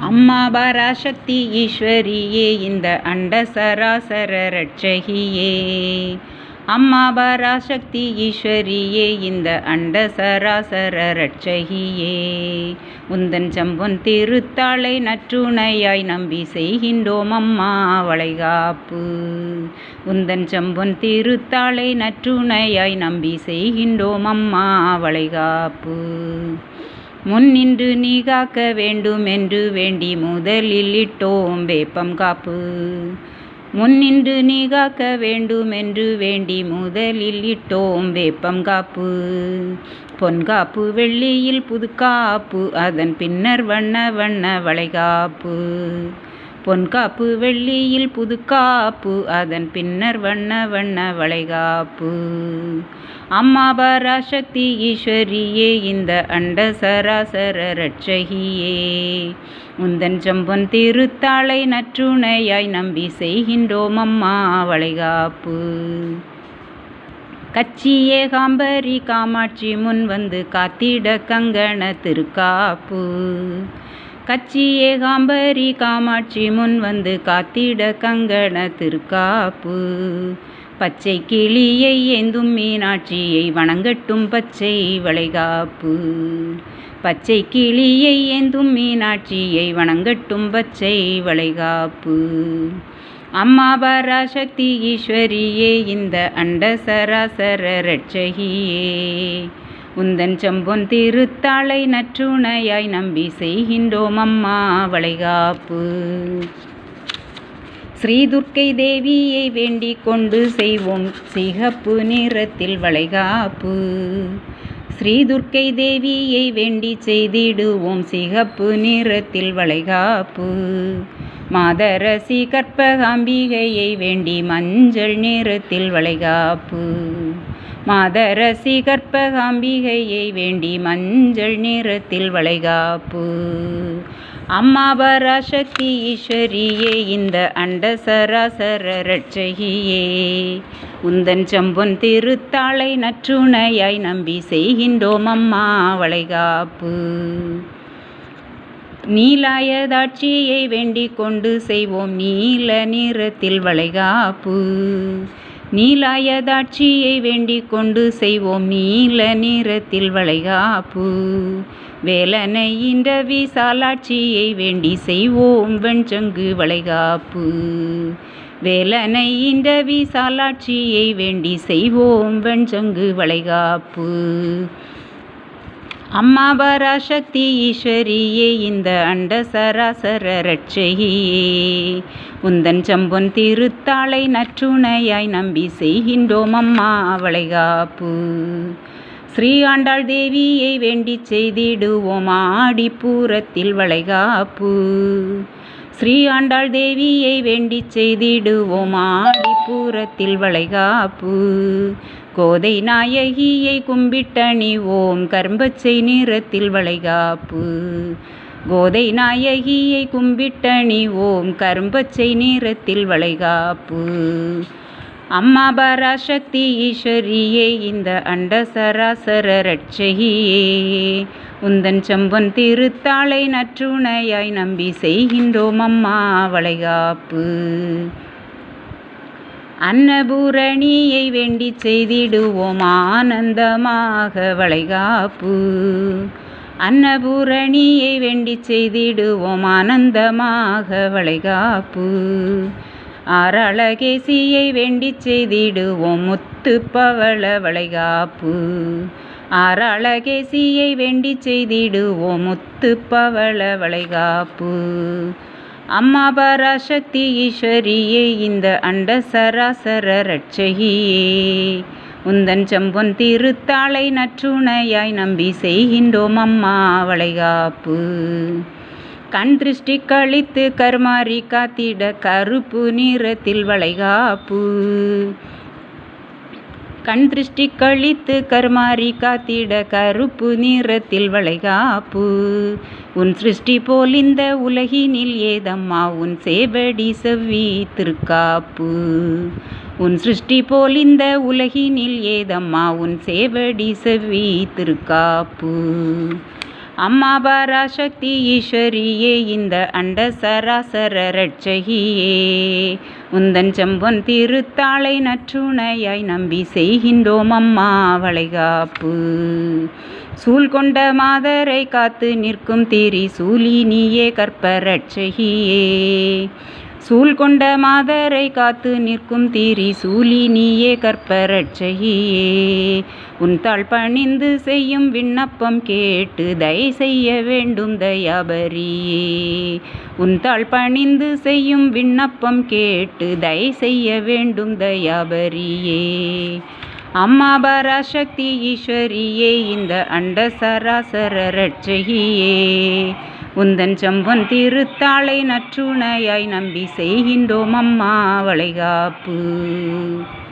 அம்மா பராசக்தி ஈஸ்வரியே இந்த அண்ட சராசர ரட்சகியே. அம்மா பராசக்தி ஈஸ்வரியே இந்த அண்ட சராசர ரட்சகியே. உந்தன் சம்பொன் திருத்தாளை நற்றுணையாய் நம்பி செய்கின்றோம் அம்மா வளைகாப்பு. உந்தன் சம்பொன் திருத்தாளை நற்றுணையாய் நம்பி செய்கின்றோம் அம்மா வளைகாப்பு. முன்னின்று நீ காக்க வேண்டும் என்று வேண்டி முதலில் இட்டோம் வேப்பம் காப்பு. முன்னின்று நீ காக்க வேண்டும் என்று வேண்டி முதலில் இட்டோம் வேப்பம் காப்பு. பொன்காப்பு வெள்ளியில் புதுக்காப்பு அதன் பின்னர் வண்ண வண்ண வளைகாப்பு. பொன்காப்பு வெள்ளியில் புதுக்காப்பு அதன் பின்னர் வண்ண வண்ண வளைகாப்பு. அம்மா பராசக்தி ஈஸ்வரியே இந்த அண்ட சராசர ரட்சகியே. உந்தன் சம்பொன் திருத்தாளை நற்றுணையாய் நம்பி செய்கின்றோம் அம்மா வளைகாப்பு. கச்சி ஏகாம்பரி காமாட்சி முன் வந்து காத்திட கங்கண திருக்காப்பு. கச்சி ஏகாம்பரி காமாட்சி முன் வந்து காத்திட கங்கண திருக்காப்பு. பச்சை கிளியை ஏந்தும் மீனாட்சியை வணங்கட்டும் பச்சை வளைகாப்பு. பச்சை கிளியை ஏந்தும் மீனாட்சியை வணங்கட்டும் பச்சை வளைகாப்பு. அம்மா பராசக்தி ஈஸ்வரியே இந்த அண்ட சராசர ரட்சகியே. உந்தன் சம்பொன் திருத்தாளை நற்றுணையாய் நம்பி செய்கின்றோம் அம்மா வளைகாப்பு. ஸ்ரீ துர்க்கை தேவியை வேண்டிக் கொண்டு செய்வோம் சிகப்பு நிறத்தில் வளைகாப்பு. ஸ்ரீ துர்க்கை தேவியை வேண்டி செய்திடுவோம் சிகப்பு நிறத்தில் வளைகாப்பு. மாதரசி கற்பகாம்பிகையை வேண்டி மஞ்சள் நிறத்தில் வளைகாப்பு. மாதரசி கற்பகாம்பிகையை வேண்டி மஞ்சள் நிறத்தில் வளைகாப்பு. அம்மா பராசக்தி ஈஸ்வரியே இந்த அண்ட சராசர ரட்சகியே. உந்தன் சம்பொன் திருத்தாளை நற்றுணையாய் நம்பி செய்கின்றோம் அம்மா வளைகாப்பு. நீலாயதாட்சியை வேண்டிக் கொண்டு செய்வோம் நீல நிறத்தில் வளைகாப்பு. நீலாயதாட்சியை வேண்டிக் கொண்டு செய்வோம் நீல நிறத்தில் வளைகாப்பு. வேலனை இன்ற விசாலாட்சியை வேண்டி செய்வோம் வெண்சங்கு வளைகாப்பு. வேலனை இன்ற விசாலாட்சியை வேண்டி செய்வோம் வெண்சங்கு வளைகாப்பு. அம்மா பராசக்தி ஈஸ்வரியே இந்த அண்ட சராசர ரட்சகியே. உந்தன் சம்பொன் திருத்தாளை நற்றுணையாய் நம்பி செய்கின்றோம் அம்மா வளைகாப்பு. ஸ்ரீ ஆண்டாள் தேவியை வேண்டி செய்திடுவோம் ஆடிப்பூரத்தில் வளைகாப்பு. ஸ்ரீ ஆண்டாள் தேவியை வேண்டி செய்திடுவோம் ஆடிப்பூரத்தில் வளைகாப்பு. கோதை நாயகியை கும்பிட்டணிவோம் கரும்பச்சை நிறத்தில் வளைகாப்பு. கோதை நாயகியை கும்பிட்டணிவோம் கரும்பச்சை நிறத்தில் வளைகாப்பு. அம்மா பராசக்தி ஈஸ்வரியே இந்த அண்ட சராசர ரட்சகியே. உந்தன் சம்பொன் திருத்தாளை நற்றுணையாய் நம்பி செய்கின்றோம் அம்மா வளைகாப்பு. அன்னபூரணியை வேண்டி செய்திடுவோம் ஆனந்தமாக வளைகாப்பு. அன்னபூரணியை வேண்டி செய்திடுவோம் ஆனந்தமாக வளைகாப்பு. ஆரழகேசியை வேண்டி செய்திடுவோம் முத்து பவள வளைகாப்பு. ஆரழகேசியை வேண்டி செய்திடுவோம் முத்து பவள வளைகாப்பு. அம்மா பராசக்தி ஈஸ்வரியே இந்த அண்ட சராசர ரட்சகியே. உந்தன் சம்பொன் திருத்தாளை நற்றுணையாய் நம்பி செய்கின்றோம் அம்மா வளைகாப்பு. கண் திருஷ்டி கழித்து கருமாறி காத்திட கருப்பு நிறத்தில் வளைகாப்பு. கண் திருஷ்டி கழித்து கருமாறி காத்திட கருப்பு நிறத்தில் வளைகாப்பு. உன் சிருஷ்டி போல் இந்த உலகினில் ஏதம்மா உன் சேவடி செவ்வி திருக்காப்பு. உன் சிருஷ்டி போல் இந்த உலகினில் ஏதம்மா உன் சேவடி செவ்வி திருக்காப்பு. அம்மா பராசக்தி ஈஸ்வரியே இந்த அண்ட சராசர ரட்சகியே உந்தன் செம்பொன் திருத்தாளை நற்றுணையாய் நம்பி செய்கின்றோம் அம்மா வளைகாப்பு. சூழ் கொண்ட மாதரை காத்து நிற்கும் திரிசூலி நீயே கற்பரட்சகியே சூழ் கொண்ட மாதரை காத்து நிற்கும் திரிசூலி நீயே கற்பரட்சகியே உன் தாள் பணிந்து செய்யும் விண்ணப்பம் கேட்டு தயை செய்ய வேண்டும் தயாபரியே உன் தாள் பணிந்து செய்யும் விண்ணப்பம் கேட்டு தயை செய்ய வேண்டும் தயாபரியே. அம்மா பராசக்தி ஈஸ்வரியே இந்த அண்ட சராசர ரட்சகியே உந்தன் செம்பொன் திருத்தாளை நற்றுணையாய் நம்பி செய்கின்றோம் அம்மா வளைகாப்பு.